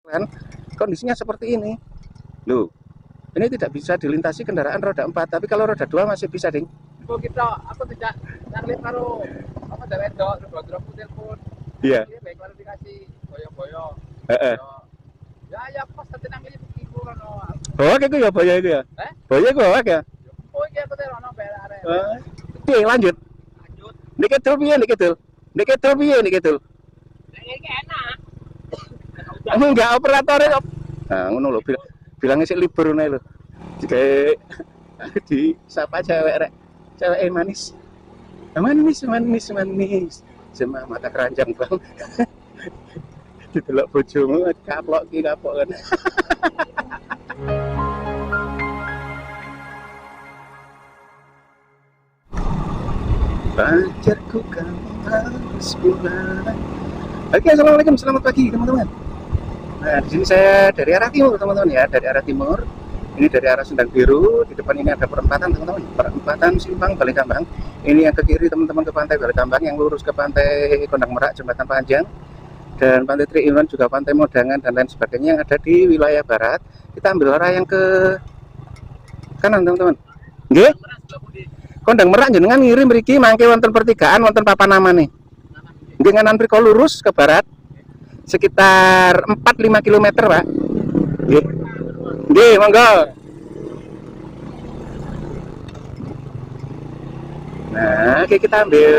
kan kondisinya seperti ini loh. Ini tidak bisa dilintasi kendaraan roda 4, tapi kalau roda 2 masih bisa, Ding. Kok kita aku tidak nanglit karo apa dari dok drop telepon. Iya. Iya baik klarifikasi boyo-boyo. Heeh. Ya ya pas tadi nanglit iku kan. Bawa ke ya boyo itu ya. Boyo ku bawa ya. Oh iki aku teh ono arek. Oke, lanjut. Lanjut. Niki dul piye niki dul? Niki dul piye niki dul? Iki enak. Enggak operatornya. Nah, ngono lho bilangnya sih libur nih lho. Jika di sapa cewek rek. Cewek manis. Manis. Sama mata keranjang bang. Ditelok bojomu kaplok ki kapok kan. Pacarku kamu harus pulang. Oke, assalamualaikum, selamat pagi teman-teman. Nah, di sini saya dari arah timur teman-teman ya, dari arah timur. Ini dari arah Sendang Biru. Di depan ini ada perempatan teman-teman, perempatan Simpang Balikambang. Ini yang ke kiri teman-teman ke pantai Balikambang, yang lurus ke pantai Kondang Merak, Jembatan Panjang, dan pantai Triinon, juga pantai Modangan dan lain sebagainya yang ada di wilayah barat. Kita ambil arah yang ke kanan teman-teman. Nggih. Kondang Merak jenengan ngirim mriki mangke wonten pertigaan wonten papan nama nih. Nggih nganan mriko lurus ke barat sekitar 4-5 km, Pak. Nggih. Nggih, monggo. Nah, oke, kita ambil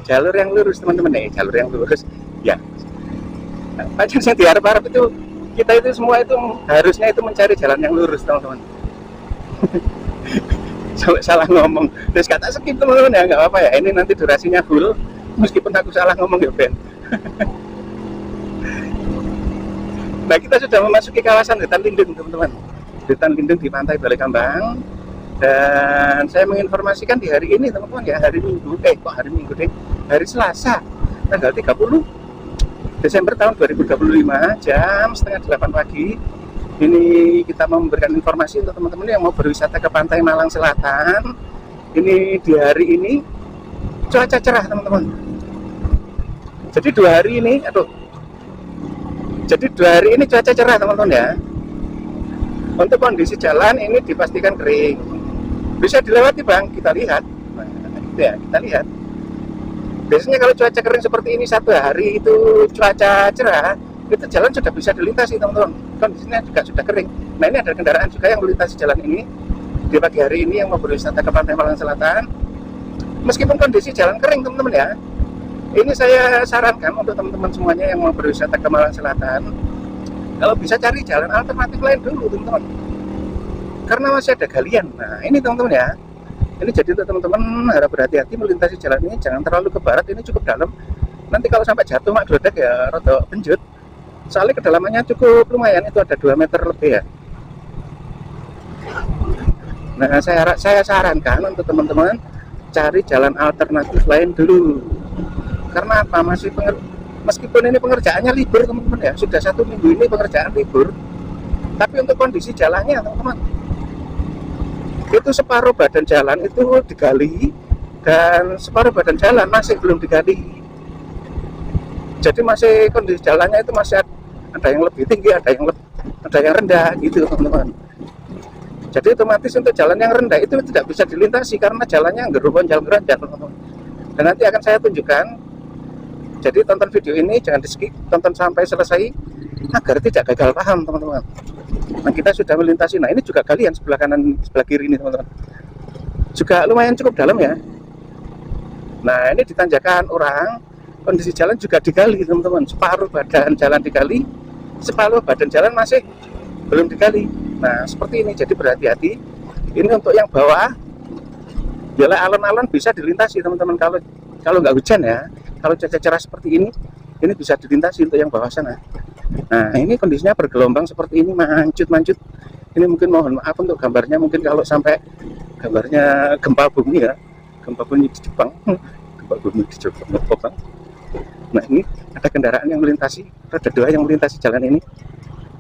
jalur yang lurus teman-teman nih, jalur yang lurus. Ya. Nah, pacar saya diharap-harap itu kita itu semua itu harusnya itu mencari jalan yang lurus teman-teman. Sampai salah ngomong, terus kata skip teman-teman ya, nggak apa-apa ya, ini nanti durasinya full meskipun aku salah ngomong ya Ben. Nah, kita sudah memasuki kawasan hutan lindung teman-teman, hutan lindung di pantai Balikambang, dan saya menginformasikan di hari ini teman-teman ya, hari Minggu, hari Selasa tanggal 30 Desember tahun 2025 jam setengah 8 pagi. Ini kita mau memberikan informasi untuk teman-teman yang mau berwisata ke pantai Malang Selatan. Ini di hari ini cuaca cerah teman-teman. Jadi dua hari ini cuaca cerah teman-teman ya. Untuk kondisi jalan ini dipastikan kering. Bisa dilewati bang, kita lihat. Nah, itu ya, kita lihat. Biasanya kalau cuaca kering seperti ini satu hari itu cuaca cerah, itu jalan sudah bisa dilintasi teman-teman, kondisinya juga sudah kering. Nah, ini ada kendaraan juga yang melintasi jalan ini di pagi hari ini yang mau berwisata ke pantai Malang Selatan. Meskipun kondisi jalan kering teman-teman ya, ini saya sarankan untuk teman-teman semuanya yang mau berwisata ke Malang Selatan, kalau bisa cari jalan alternatif lain dulu teman-teman, karena masih ada galian. Nah ini teman-teman ya, ini jadi untuk teman-teman harap berhati-hati melintasi jalan ini, jangan terlalu ke barat, ini cukup dalam. Nanti kalau sampai jatuh mak gledek ya rada benjut. Soalnya kedalamannya cukup lumayan, itu ada 2 meter lebih ya. Nah, saya sarankan untuk teman-teman cari jalan alternatif lain dulu. Karena apa? Meskipun ini pengerjaannya libur teman-teman ya, sudah 1 minggu ini pengerjaan libur, tapi untuk kondisi jalannya teman-teman, itu separuh badan jalan itu digali dan separuh badan jalan masih belum digali. Jadi masih kondisi jalannya itu masih ada yang lebih tinggi, ada yang rendah gitu teman-teman. Jadi otomatis untuk jalan yang rendah itu tidak bisa dilintasi karena jalannya gerobon jalan rendah teman-teman. Dan nanti akan saya tunjukkan. Jadi tonton video ini jangan di skip, tonton sampai selesai agar tidak gagal paham teman-teman. Nah, kita sudah melintasi. Nah, ini juga galian sebelah kanan sebelah kiri ini teman-teman. Juga lumayan cukup dalam ya. Nah, ini di tanjakan orang. Kondisi jalan juga digali teman-teman, separuh badan jalan digali, separuh badan jalan masih belum digali. Nah seperti ini, jadi berhati-hati. Ini untuk yang bawah, jalan alon-alon bisa dilintasi teman-teman kalau nggak hujan ya. Kalau cuaca cerah seperti ini bisa dilintasi untuk yang bawah sana. Nah ini kondisinya bergelombang seperti ini, mancut-mancut. Ini mungkin mohon maaf untuk gambarnya, mungkin kalau sampai gambarnya gempa bumi ya, gempa bumi di Jepang, gempa bumi di Jepang. Nah ini ada kendaraan yang melintasi, roda 2 yang melintasi jalan ini.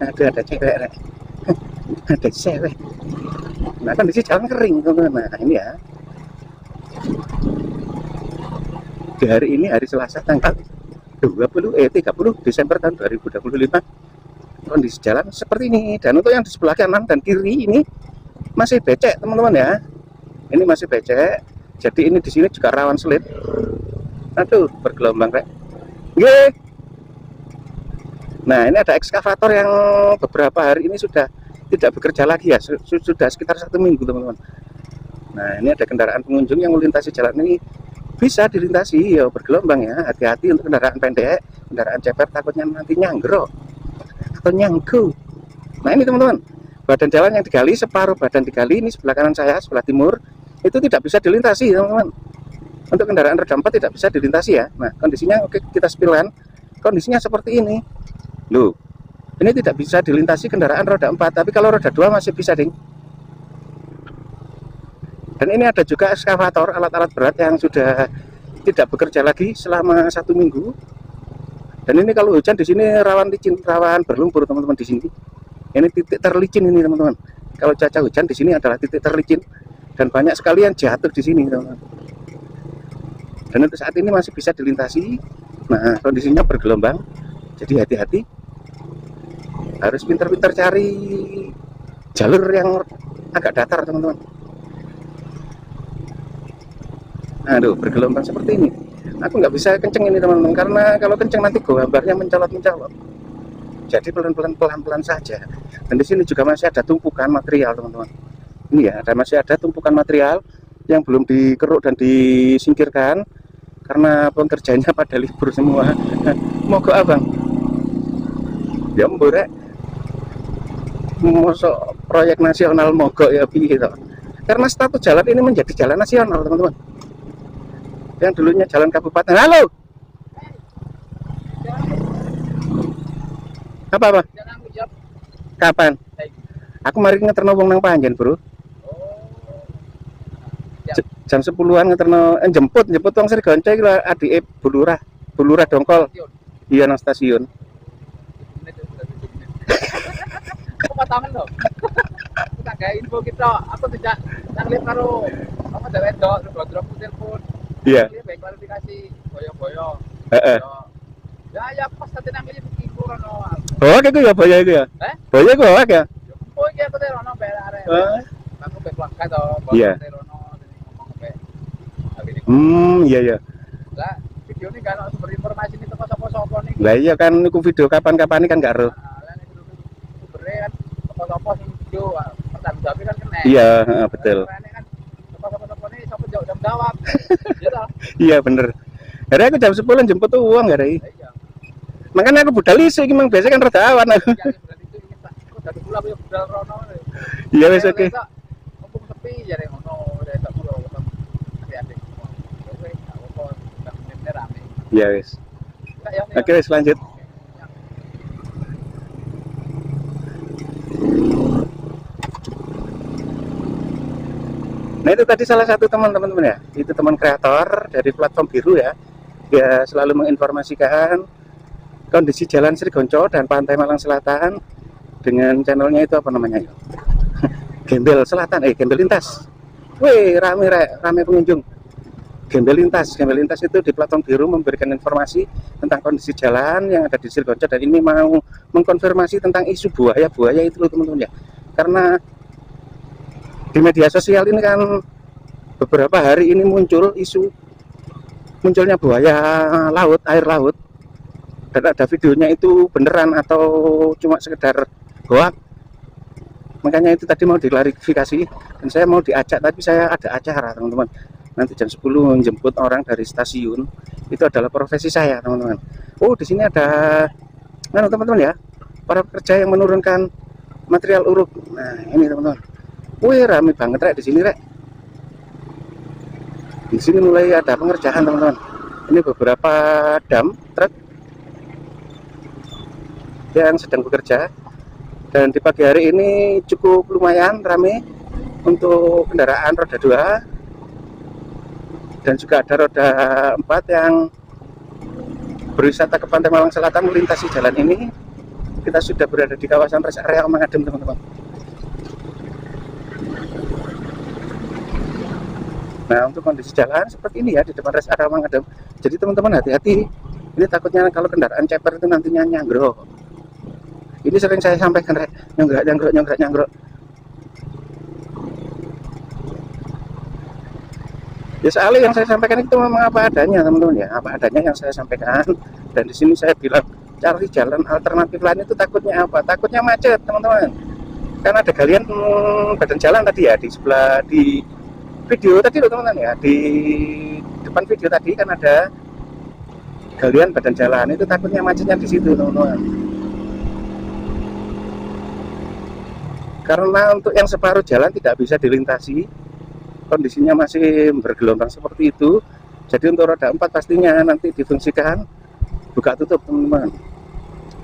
Ada cewek, ada cewek. Nah kondisi jalan kering teman-teman. Nah ini ya, di hari ini hari Selasa tanggal 30 Desember tahun 2025 kondisi jalan seperti ini. Dan untuk yang di sebelah kanan dan kiri ini masih becek teman-teman ya. Ini masih becek. Jadi ini di sini juga rawan selip. Aduh, bergelombang rek. Nggih. Nah, ini ada ekskavator yang beberapa hari ini sudah tidak bekerja lagi ya. Sudah sekitar 1 minggu teman-teman. Nah, ini ada kendaraan pengunjung yang melintasi jalan ini, bisa dilintasi ya, bergelombang ya. Hati-hati untuk kendaraan pendek, kendaraan ceper, takutnya nanti nyanggrok atau nyanggu. Nah, ini teman-teman, badan jalan yang digali, separuh badan digali, ini sebelah kanan saya, sebelah timur, itu tidak bisa dilintasi teman-teman. Untuk kendaraan roda 4 tidak bisa dilintasi ya. Nah, kondisinya oke, kita spilkan. Kondisinya seperti ini loh, ini tidak bisa dilintasi kendaraan roda 4, tapi kalau roda 2 masih bisa ding. Dan ini ada juga ekskavator, alat-alat berat yang sudah tidak bekerja lagi selama 1 minggu. Dan ini kalau hujan di sini rawan licin, rawan berlumpur teman-teman di sini. Ini titik terlicin ini teman-teman. Kalau cuaca hujan di sini adalah titik terlicin dan banyak sekali yang jatuh di sini teman-teman. Dan untuk saat ini masih bisa dilintasi. Nah, kondisinya bergelombang. Jadi hati-hati. Harus pintar-pintar cari jalur yang agak datar teman-teman. Aduh, bergelombang seperti ini. Aku nggak bisa kenceng ini teman-teman, karena kalau kenceng nanti gambarnya mencolot-mencolot. Jadi pelan-pelan saja. Dan di sini juga masih ada tumpukan material teman-teman. Ini ya, masih ada tumpukan material yang belum dikeruk dan disingkirkan karena pengerjanya pada libur semua. Mogok abang. Ya mborek. Mosok proyek nasional mogok ya gitu. Karena status jalan ini menjadi jalan nasional teman-teman. Yang dulunya jalan kabupaten. Halo. Apa? Kapan? Aku mari ngeterno wong nang Panjen, Bro. Jam 10-an ngeterno jemput wong Srigonco iki lho, adike Bulurah Dongkol. Iya nang stasiun. Aku patangan loh. Kita gak info kita, aku tidak nanglit karo apa wedok terus drop telepon. Iya. Baik klarifikasi boyo-boyo. Heeh. Ya pas tadi nanglit iku rono. Oh, kayak ya boyo iku ya? Boyo iku wae ya? Oh, iki aku rono bare. Aku baik keluarga to, Iya. rono ngomong ke. Iya ya. Lah, video ini kan sumber informasi ini teko sapa-sapa nih. Lah iya kan niku video kapan-kapan kan gak ero. Lah nek sumbere kan sapa-sapa sing video pertanggung jawab kan kena. Iya, betul. Kan sapa-sapa nih sapa jawab jawab. Iya toh? Iya bener. Hari aku jam 10 jemput tuh uang gak Rai? Iya. Makanya aku budal isik emang biasa kan rada awan aku. Aku dari pulang yo budal rono. Iya wis oke. Mumpung sepi jare ngono, esuk mulo adik-adik. Oke, apa rame. Iya wis. Oke wis lanjut. Nah itu tadi salah satu teman-teman ya, itu teman kreator dari platform biru ya. Dia selalu menginformasikan kondisi jalan Srigonco dan Pantai Malang Selatan dengan channelnya itu apa namanya? Gembel Selatan, Gembel Lintas. Wih, rame pengunjung. Gembel Lintas itu di platform biru memberikan informasi tentang kondisi jalan yang ada di Srigonco, dan ini mau mengkonfirmasi tentang isu buaya itu loh teman-teman ya. Karena di media sosial ini kan beberapa hari ini muncul isu munculnya buaya laut, air laut, dan ada videonya itu beneran atau cuma sekedar hoax. Makanya itu tadi mau diklarifikasi dan saya mau diajak, tapi saya ada acara teman-teman. Nanti jam 10 menjemput orang dari stasiun. Itu adalah profesi saya teman-teman. Oh di sini ada teman-teman ya, para pekerja yang menurunkan material uruk. Nah ini teman-teman. Wih, rame banget rek di sini rek. Di sini mulai ada pengerjaan teman-teman. Ini beberapa dam truk yang sedang bekerja. Dan di pagi hari ini cukup lumayan rame untuk kendaraan roda 2 dan juga ada roda 4 yang berwisata ke Pantai Malang Selatan melintasi jalan ini. Kita sudah berada di kawasan rest area Mangadem teman-teman. Nah untuk kondisi jalan seperti ini ya di depan rest area Mangadem. Jadi teman-teman hati-hati, ini takutnya kalau kendaraan ceper itu nantinya nyanggrok. Ini sering saya sampaikan, Rek. Nyonggrok. Ya soalnya yang saya sampaikan itu memang apa adanya, teman-teman ya, apa adanya yang saya sampaikan. Dan di sini saya bilang cari jalan alternatif lain itu takutnya apa? Takutnya macet, teman-teman. Karena ada galian badan jalan tadi ya di sebelah di video tadi loh, teman-teman ya, di depan video tadi kan ada galian badan jalan, itu takutnya macetnya di situ, teman-teman. Karena untuk yang separuh jalan tidak bisa dilintasi, kondisinya masih bergelombang seperti itu. Jadi untuk roda 4 pastinya nanti difungsikan buka tutup, teman-teman.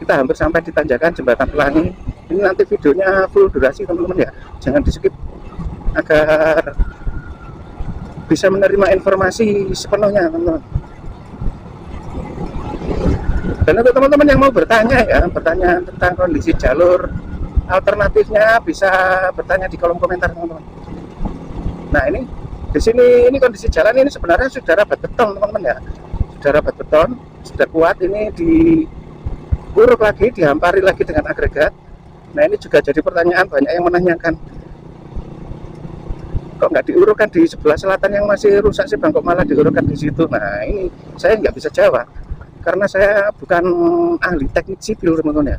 Kita hampir sampai di tanjakan jembatan Pelangi. Ini nanti videonya full durasi, teman-teman ya, jangan di skip agar bisa menerima informasi sepenuhnya, teman-teman. Dan untuk teman-teman yang mau bertanya ya, bertanya tentang kondisi jalur alternatifnya, bisa bertanya di kolom komentar, teman-teman. Nah ini di sini ini kondisi jalan ini sebenarnya sudah rabat beton, teman-teman ya, sudah rabat beton, sudah kuat. Ini diuruk lagi, dihampari lagi dengan agregat. Nah ini juga jadi pertanyaan, banyak yang menanyakan kok nggak diurukkan di sebelah selatan yang masih rusak sih bang, kok malah diurukkan di situ. Nah ini saya nggak bisa jawab karena saya bukan ahli teknik sipil, teman-teman ya.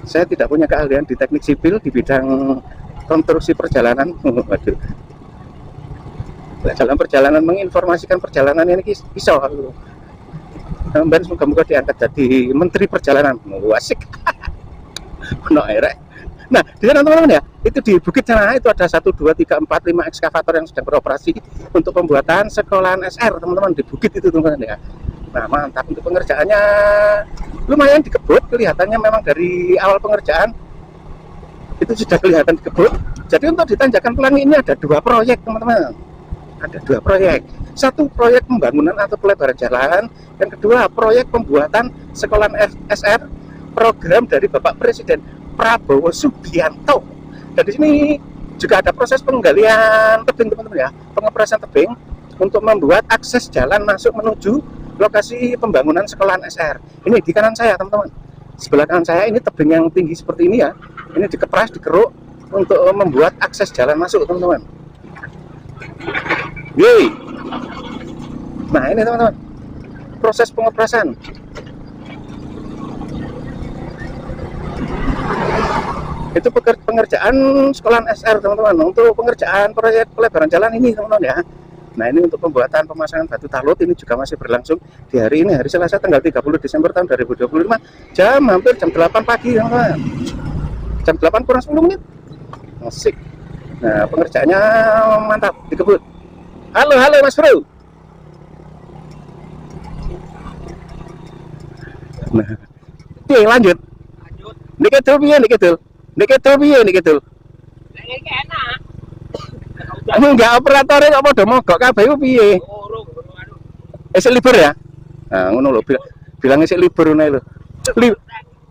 Saya tidak punya keahlian di teknik sipil di bidang konstruksi perjalanan. Waduh, dalam perjalanan menginformasikan perjalanan ini iso. Dan semoga-moga diangkat jadi menteri perjalanan. Asik. No, nah di sana, teman-teman ya, itu di Bukit sana itu ada 1, 2, 3, 4, 5 ekskavator yang sedang beroperasi untuk pembuatan sekolahan SR, teman-teman, di Bukit itu, teman-teman ya. Nah mantap, untuk pengerjaannya lumayan dikebut, kelihatannya memang dari awal pengerjaan itu sudah kelihatan dikebut. Jadi untuk di Tanjakan Pelangi ini ada 2 proyek, teman-teman. Ada 2 proyek. Satu proyek pembangunan atau pelebaran jalan, yang kedua proyek pembuatan sekolahan SR program dari Bapak Presiden Prabowo Subianto. Dan di sini juga ada proses penggalian tebing, teman-teman ya, pengeprasan tebing untuk membuat akses jalan masuk menuju lokasi pembangunan sekolahan SR. Ini di kanan saya, teman-teman. Sebelah kanan saya ini tebing yang tinggi seperti ini ya. Ini dikepras, dikeruk untuk membuat akses jalan masuk, teman-teman. Yeay. Nah ini, teman-teman, proses pengeprasan. Itu pengerjaan sekolahan SR, teman-teman. Untuk pengerjaan proyek pelebaran jalan ini, teman-teman ya. Nah ini untuk pembuatan pemasangan batu talut ini juga masih berlangsung di hari ini, hari Selasa tanggal 30 Desember tahun 2025, hampir jam 8 pagi, teman-teman. Jam 8 kurang 10 menit. Asik. Nah pengerjaannya mantap, dikebut. Halo Mas Bro. Nah oke, lanjut. Diketul piye diketul? Diketul piye diketul? Ini enak. Anu enggak operatornya kok padha mogok kabeh ku piye? Esuk libur ya? Nah, ngono lho, bilang esuk libur ngene lho.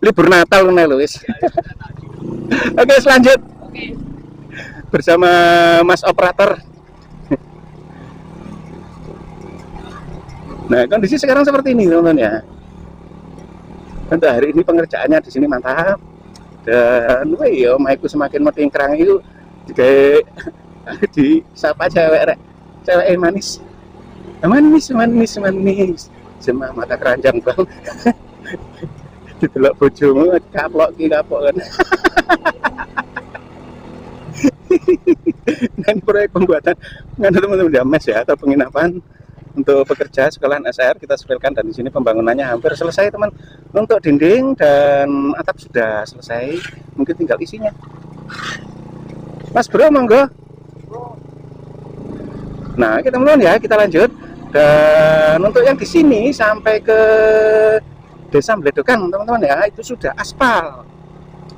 Libur Natal ngene lho wis. Oke, selanjut. Oke. Bersama Mas operator. Nah, kondisi sekarang seperti ini, teman-teman ya. Untuk hari ini pengerjaannya di sini mantap. Dan yo maiku semakin metingkrang itu juga di sapa cewek rek. Cewek manis. Manis. Semua mata keranjang bang. Didelok bojomu kaplok ki kapok kan. Dan proyek pembuatan nganu, teman-teman ya, mes ya, atau penginapan untuk pekerja sekolahan SR kita sepilkan. Dan di sini pembangunannya hampir selesai, teman. Untuk dinding dan atap sudah selesai, mungkin tinggal isinya. Mas Bro, monggo. Nah, kita teman-teman ya, kita lanjut. Dan untuk yang di sini sampai ke Desa Bledokan, teman-teman ya, itu sudah aspal.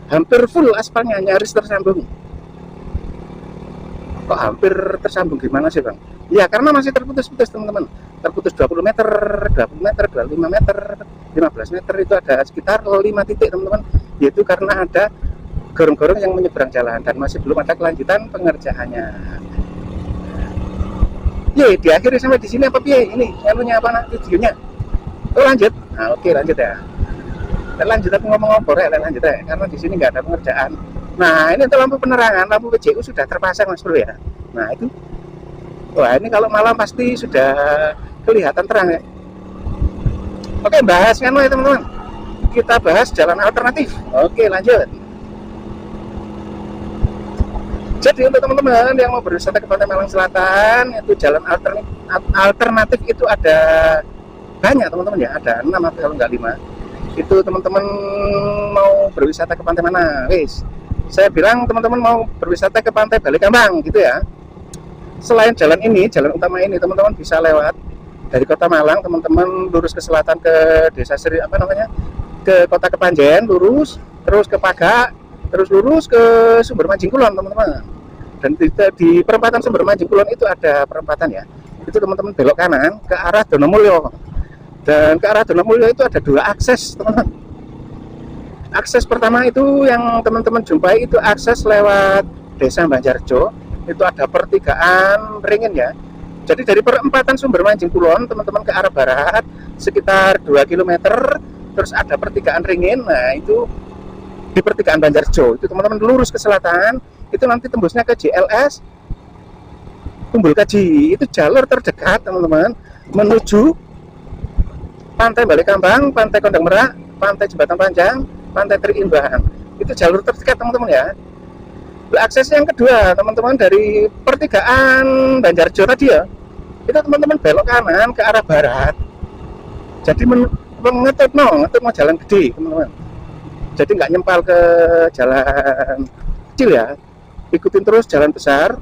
Hampir full aspalnya, nyaris tersambung. Kok hampir tersambung gimana sih, Bang? Ya, karena masih terputus-putus, teman-teman. Terputus 20 meter, 20 meter, 25 meter, 15 meter, itu ada sekitar 5 titik, teman-teman. Yaitu karena ada gorong-gorong yang menyeberang jalan dan masih belum ada kelanjutan pengerjaannya. Ye, diakhiri sampai di sini apa piye? Ini anunya apa, nak videonya? Oh, lanjut. Nah, oke, lanjut ya. Lanjut aku ngomong apa ya, lanjut ya, karena di sini nggak ada pengerjaan. Nah ini untuk lampu penerangan, lampu PJU sudah terpasang Mas Bro ya. Nah itu, wah ini kalau malam pasti sudah kelihatan terang ya. Oke, bahas kan ya teman-teman. Kita bahas jalan alternatif. Oke, lanjut. Jadi untuk teman-teman yang mau berwisata ke Pantai Malang Selatan, itu jalan alternatif itu ada banyak teman-teman ya, ada 6 atau kalau nggak 5. Itu teman-teman mau berwisata ke pantai mana? Wis, saya bilang teman-teman mau berwisata ke Pantai Balikambang gitu ya. Selain jalan ini, jalan utama ini, teman-teman bisa lewat dari Kota Malang, teman-teman lurus ke selatan ke Desa Seri ke Kota Kepanjen, lurus terus ke Pagak, terus lurus ke Sumber Manjing Kulon teman-teman. Dan di perempatan Sumber Manjing Kulon itu ada perempatan ya. Itu teman-teman belok kanan ke arah Donomulyo. Dan ke arah Donomulyo itu ada 2 akses teman-teman. Akses pertama itu yang teman-teman jumpai itu akses lewat Desa Banjarjo. Itu ada pertigaan ringin ya. Jadi dari perempatan Sumber Manjing Kulon teman-teman ke arah barat sekitar 2 km, terus ada pertigaan ringin. Nah itu di pertigaan Banjarjo, itu teman-teman lurus ke selatan, itu nanti tembusnya ke JLS Kumbul Kaji. Itu jalur terdekat teman-teman menuju Pantai Balikambang, Pantai Kondang Merak, Pantai Jembatan Panjang, Pantai Triimbahan. Itu jalur terdekat teman-teman ya. Akses yang kedua teman-teman dari pertigaan Banjarjo tadi ya, itu teman-teman belok kanan ke arah barat. Jadi ngetut mau jalan gede teman-teman. Jadi nggak nyempal ke jalan kecil ya, ikutin terus jalan besar.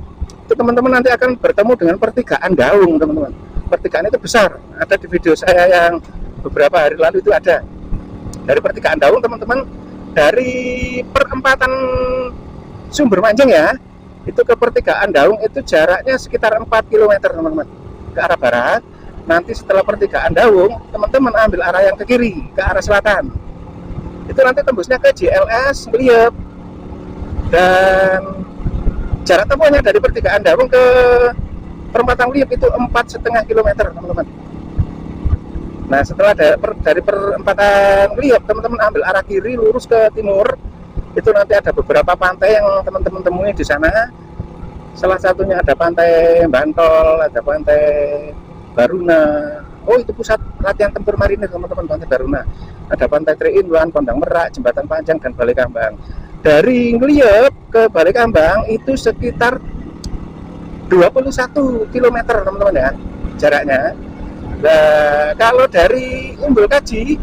Itu teman-teman nanti akan bertemu dengan pertigaan Daung teman-teman. Pertigaan itu besar, ada di video saya yang beberapa hari lalu itu ada. Dari pertigaan Daung teman-teman, dari perempatan Sumber Manjing ya, itu ke pertigaan Daung itu jaraknya sekitar 4 km teman-teman ke arah barat. Nanti setelah pertigaan Daung teman-teman ambil arah yang ke kiri ke arah selatan, itu nanti tembusnya ke JLS Ngliep. Dan jarak tempuhnya dari pertigaan Daung ke perempatan Ngliep itu 4,5 km teman-teman. Nah setelah dari perempatan Ngliep teman-teman ambil arah kiri lurus ke timur, itu nanti ada beberapa pantai yang teman-teman temui di sana. Salah satunya ada Pantai Bantol, ada Pantai Baruna. Oh itu pusat latihan tempur marinir teman-teman, Pantai Baruna. Ada Pantai Triimbahan, Kondang Merak, Jembatan Panjang, dan Balikambang. Dari Ngliep ke Balikambang itu sekitar 21 km teman-teman ya jaraknya. Nah, kalau dari Umbul Kaji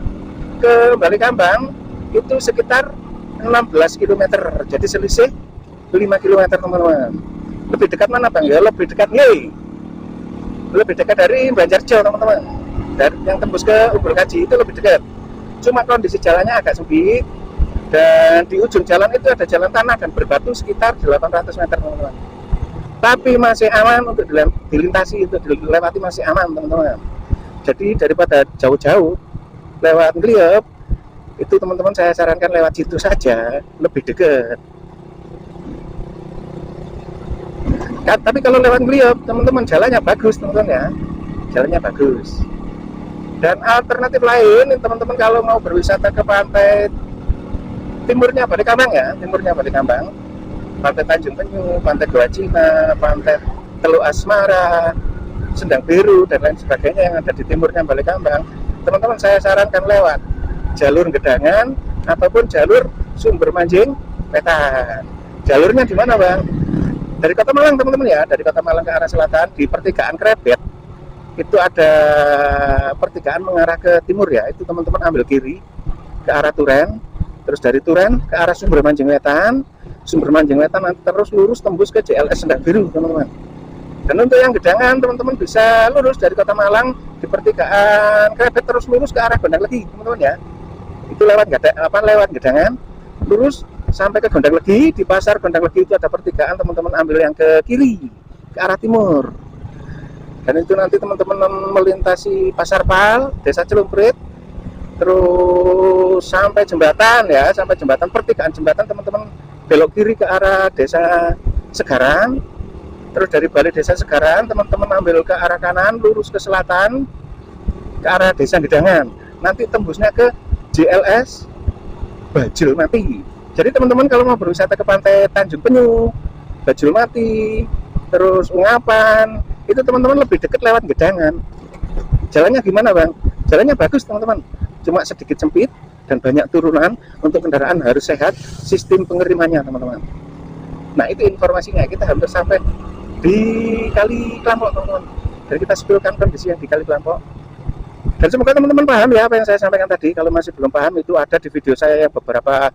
ke Balikambang itu sekitar 16 km, jadi selisih 5 km teman-teman. Lebih dekat mana Bang? Ya lebih dekat nih, lebih dekat dari Banjarjo teman-teman. Dari yang tembus ke Umbul Kaji itu lebih dekat. Cuma kondisi jalannya agak sempit, dan di ujung jalan itu ada jalan tanah dan berbatu sekitar 800 meter teman-teman. Tapi masih aman untuk dilintasi, itu dilewati masih aman teman-teman. Jadi daripada jauh-jauh lewat Ngliep, itu teman-teman saya sarankan lewat situ saja, lebih dekat. Tapi kalau lewat Ngliep teman-teman jalannya bagus teman-teman ya, jalannya bagus. Dan alternatif lain teman-teman kalau mau berwisata ke pantai timurnya Balikambang ya, timurnya Balikambang, Pantai Tanjung Penyu, Pantai Goa Cina, Pantai Teluk Asmara, Sendang Biru, dan lain sebagainya yang ada di timurnya Balikambang, teman-teman saya sarankan lewat jalur Gedangan ataupun jalur Sumber Manjing Wetan. Jalurnya di mana Bang? Dari Kota Malang teman-teman ya, dari Kota Malang ke arah selatan di pertigaan Krebet itu ada pertigaan mengarah ke timur ya, itu teman-teman ambil kiri ke arah Turen, terus dari Turen ke arah Sumber Manjing Wetan, Sumber Manjing Wetan nanti terus lurus tembus ke JLS Sendang Biru teman-teman. Dan untuk yang Gedangan teman-teman bisa lurus dari Kota Malang di pertigaan Krebet terus lurus ke arah Gondang Legi teman-teman ya. Itu lewat Gedangan lurus sampai ke Gondang Legi. Di pasar Gondang Legi itu ada pertigaan, teman-teman ambil yang ke kiri ke arah timur. Dan itu nanti teman-teman melintasi Pasar Pal, Desa Celumprit, terus sampai jembatan ya, sampai jembatan pertigaan jembatan teman-teman belok kiri ke arah Desa Segaran. Terus dari Balai Desa Segaran teman-teman ambil ke arah kanan lurus ke selatan ke arah Desa Gedangan. Nanti tembusnya ke JLS Bajul Mati. Jadi teman-teman kalau mau berwisata ke pantai Tanjung Penyu, Bajul Mati, terus Ungapan, itu teman-teman lebih dekat lewat Gedangan. Jalannya gimana bang? Jalannya bagus teman-teman, cuma sedikit sempit dan banyak turunan. Untuk kendaraan harus sehat, sistem pengirimannya teman-teman. Nah itu informasinya, kita hampir sampai di Kali Kelampok teman-teman. Dan kita spilkan kondisi yang di Kali Kelampok. Dan semoga teman-teman paham ya apa yang saya sampaikan tadi. Kalau masih belum paham, itu ada di video saya yang beberapa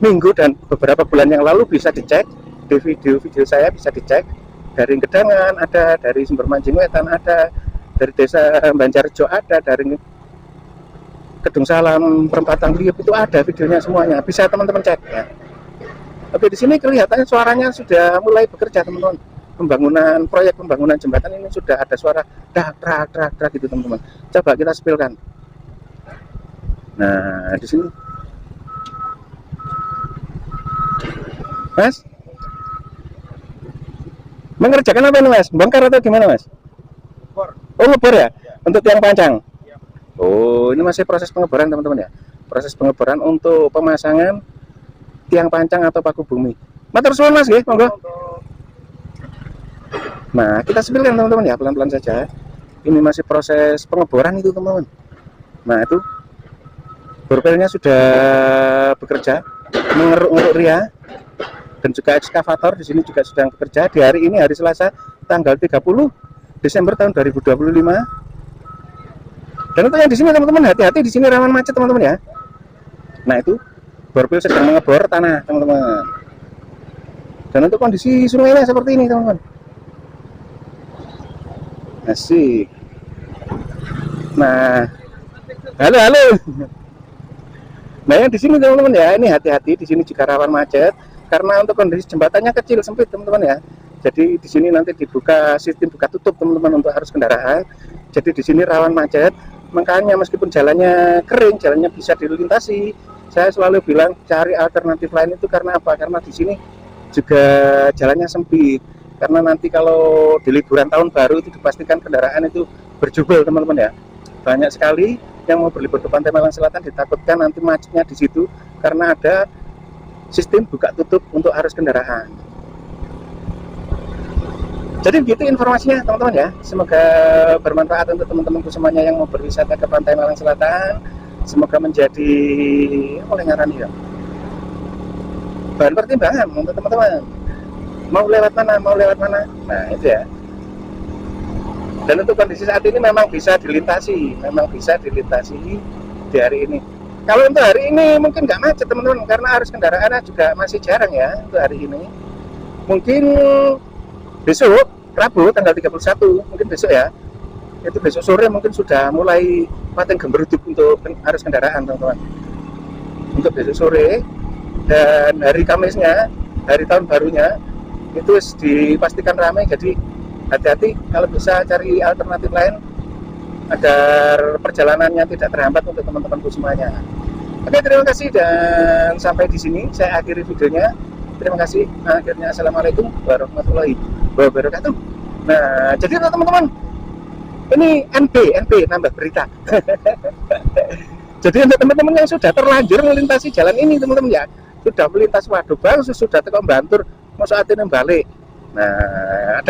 minggu dan beberapa bulan yang lalu, bisa dicek di video-video saya, bisa dicek dari Gedangan ada, dari Sumber Mancing Wetan ada, dari Desa Banjarjo ada, dari Kedung Salam Perempatan Liup itu ada videonya semuanya, bisa teman-teman cek ya. Oke, di sini kelihatannya suaranya sudah mulai bekerja teman-teman. Proyek pembangunan jembatan ini sudah ada suara trak gitu teman-teman. Coba kita spilkan. Nah di sini, Mas, mengerjakan apa ini Mas? Bongkar atau gimana Mas? Bor. Oh ngebor ya? Ya. Untuk tiang pancang? Ya. Oh ini masih proses pengeboran teman-teman ya? Proses pengeboran untuk pemasangan tiang pancang atau paku bumi. Matur suwun Mas nggih, monggo. Nah kita spilkan teman-teman ya, pelan-pelan saja. Ini masih proses pengeboran itu teman-teman. Nah itu borpelnya sudah bekerja, mengeruk-ngeruk ria, dan juga ekskavator di sini juga sedang bekerja. Di hari ini, hari Selasa, tanggal 30 Desember tahun 2025. Dan untuk yang di sini teman-teman, hati-hati, di sini rawan macet teman-teman ya. Nah itu borpel sedang mengebor tanah teman-teman. Dan untuk kondisi sungainya seperti ini teman-teman. Asik. Nah, halo. Nah yang di sini teman-teman ya, ini hati-hati, di sini juga rawan macet karena untuk kondisi jembatannya kecil sempit teman-teman ya. Jadi di sini nanti dibuka sistem buka tutup teman-teman untuk arus kendaraan. Jadi di sini rawan macet, makanya meskipun jalannya kering, jalannya bisa dilintasi, saya selalu bilang cari alternatif lain. Itu karena apa? Karena di sini juga jalannya sempit. Karena nanti kalau di liburan tahun baru itu dipastikan kendaraan itu berjubel teman-teman ya. Banyak sekali yang mau berlibur ke Pantai Malang Selatan ditakutkan nanti macetnya di situ karena ada sistem buka tutup untuk arus kendaraan. Jadi begitu informasinya teman-teman ya. Semoga bermanfaat untuk teman-temanku semuanya yang mau berwisata ke Pantai Malang Selatan. Semoga menjadi ya, bahan pertimbangan untuk teman-teman. Mau lewat mana. Nah itu ya. Dan untuk kondisi saat ini memang bisa dilintasi di hari ini. Kalau untuk hari ini mungkin nggak macet teman-teman, karena arus kendaraannya juga masih jarang ya untuk hari ini. Mungkin besok Rabu tanggal 31, mungkin besok ya, itu besok sore mungkin sudah mulai paten gembruduk untuk arus kendaraan teman-teman. Untuk besok sore dan hari Kamisnya, hari tahun barunya, itu dipastikan ramai. Jadi hati-hati, kalau bisa cari alternatif lain agar perjalanannya tidak terhambat untuk teman-temanku semuanya. Oke, terima kasih dan sampai di sini saya akhiri videonya. Terima kasih. Akhirnya assalamualaikum warahmatullahi wabarakatuh. Nah, jadi teman-teman, ini NB nambah berita. Jadi untuk teman-teman yang sudah terlanjur melintasi jalan ini teman-teman ya, sudah melintas Waduh Bang, sudah tekan Bantur, mau saat ini balik. Nah,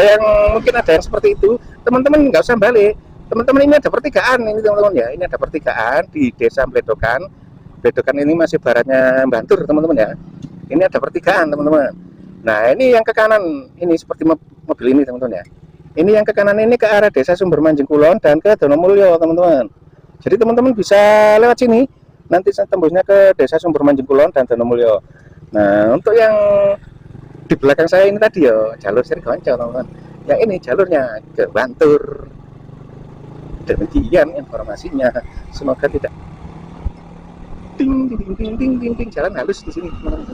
mungkin ada yang seperti itu. Teman-teman nggak usah balik. Teman-teman, ini ada pertigaan ini teman-teman ya. Ini ada pertigaan di Desa Bledokan. Bledokan ini masih baratnya Bantur teman-teman ya. Ini ada pertigaan teman-teman. Nah, ini yang ke kanan ini seperti mobil ini teman-teman ya. Ini yang ke kanan ini ke arah Desa Sumber Mancing Kulon dan ke Donomulyo teman-teman. Jadi teman-teman bisa lewat sini. Nanti tembusnya ke Desa Sumber Mancing Kulon dan Donomulyo. Nah, untuk yang di belakang saya ini tadi ya jalur Srigonco teman-teman. Yang ini jalurnya ke Bantur. Demikian informasinya. Semoga tidak ting jalan halus di sini teman-teman.